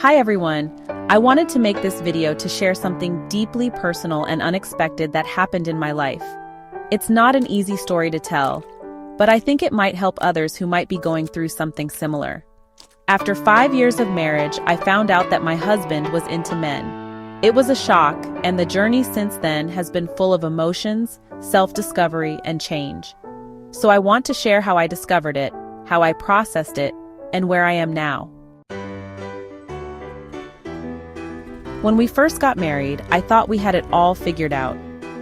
Hi everyone! I wanted to make this video to share something deeply personal and unexpected that happened in my life. It's not an easy story to tell, but I think it might help others who might be going through something similar. After 5 years of marriage, I found out that my husband was into men. It was a shock, and the journey since then has been full of emotions, self-discovery, and change. So I want to share how I discovered it, how I processed it, and where I am now. When we first got married, I thought we had it all figured out.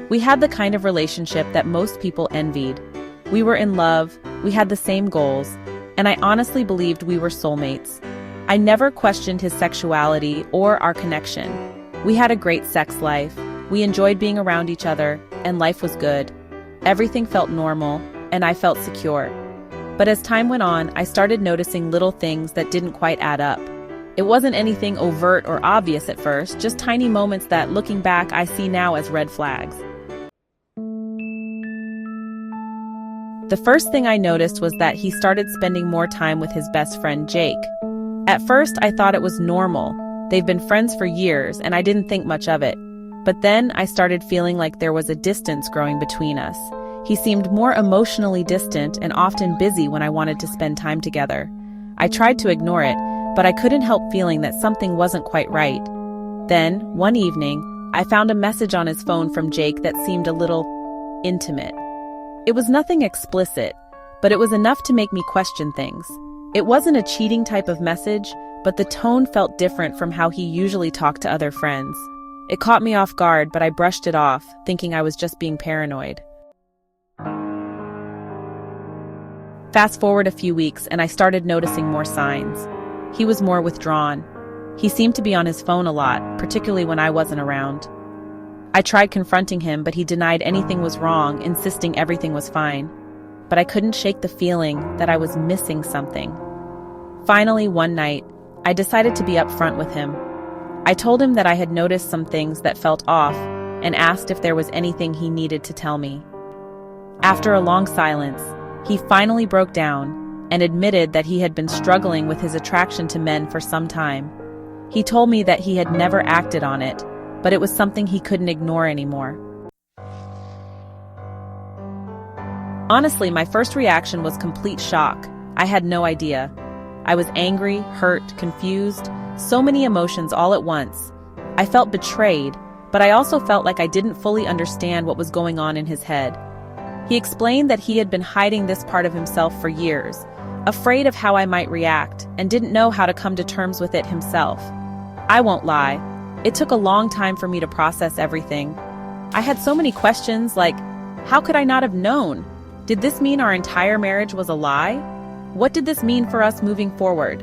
We had the kind of relationship that most people envied. We were in love, we had the same goals, and I honestly believed we were soulmates. I never questioned his sexuality or our connection. We had a great sex life, we enjoyed being around each other, and life was good. Everything felt normal, and I felt secure. But as time went on, I started noticing little things that didn't quite add up. It wasn't anything overt or obvious at first, just tiny moments that, looking back, I see now as red flags. The first thing I noticed was that he started spending more time with his best friend Jake. At first, I thought it was normal. They've been friends for years, and I didn't think much of it. But then I started feeling like there was a distance growing between us. He seemed more emotionally distant and often busy when I wanted to spend time together. I tried to ignore it, but I couldn't help feeling that something wasn't quite right. Then, one evening, I found a message on his phone from Jake that seemed a little intimate. It was nothing explicit, but it was enough to make me question things. It wasn't a cheating type of message, but the tone felt different from how he usually talked to other friends. It caught me off guard, but I brushed it off, thinking I was just being paranoid. Fast forward a few weeks, and I started noticing more signs. He was more withdrawn. He seemed to be on his phone a lot, particularly when I wasn't around. I tried confronting him, but he denied anything was wrong, insisting everything was fine. But I couldn't shake the feeling that I was missing something. Finally, one night, I decided to be upfront with him. I told him that I had noticed some things that felt off and asked if there was anything he needed to tell me. After a long silence, he finally broke down and admitted that he had been struggling with his attraction to men for some time. He told me that he had never acted on it, but it was something he couldn't ignore anymore. Honestly, my first reaction was complete shock. I had no idea. I was angry, hurt, confused, so many emotions all at once. I felt betrayed, but I also felt like I didn't fully understand what was going on in his head. He explained that he had been hiding this part of himself for years, afraid of how I might react, and didn't know how to come to terms with it himself. I won't lie, it took a long time for me to process everything. I had so many questions like, how could I not have known? Did this mean our entire marriage was a lie? What did this mean for us moving forward?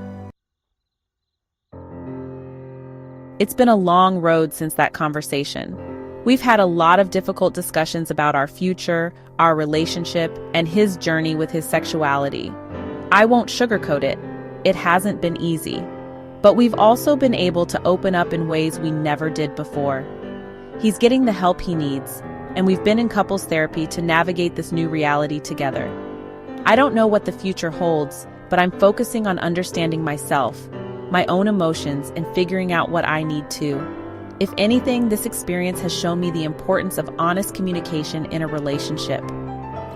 It's been a long road since that conversation. We've had a lot of difficult discussions about our future, our relationship, and his journey with his sexuality. I won't sugarcoat it. It hasn't been easy. But we've also been able to open up in ways we never did before. He's getting the help he needs, and we've been in couples therapy to navigate this new reality together. I don't know what the future holds, but I'm focusing on understanding myself, my own emotions, and figuring out what I need to. If anything, this experience has shown me the importance of honest communication in a relationship.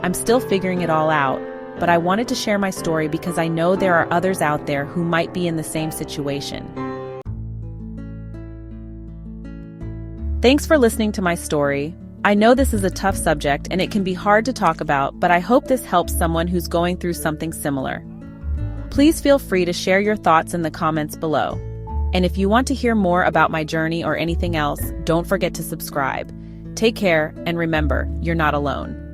I'm still figuring it all out, but I wanted to share my story because I know there are others out there who might be in the same situation. Thanks for listening to my story. I know this is a tough subject and it can be hard to talk about, but I hope this helps someone who's going through something similar. Please feel free to share your thoughts in the comments below. And if you want to hear more about my journey or anything else, don't forget to subscribe. Take care, and remember, you're not alone.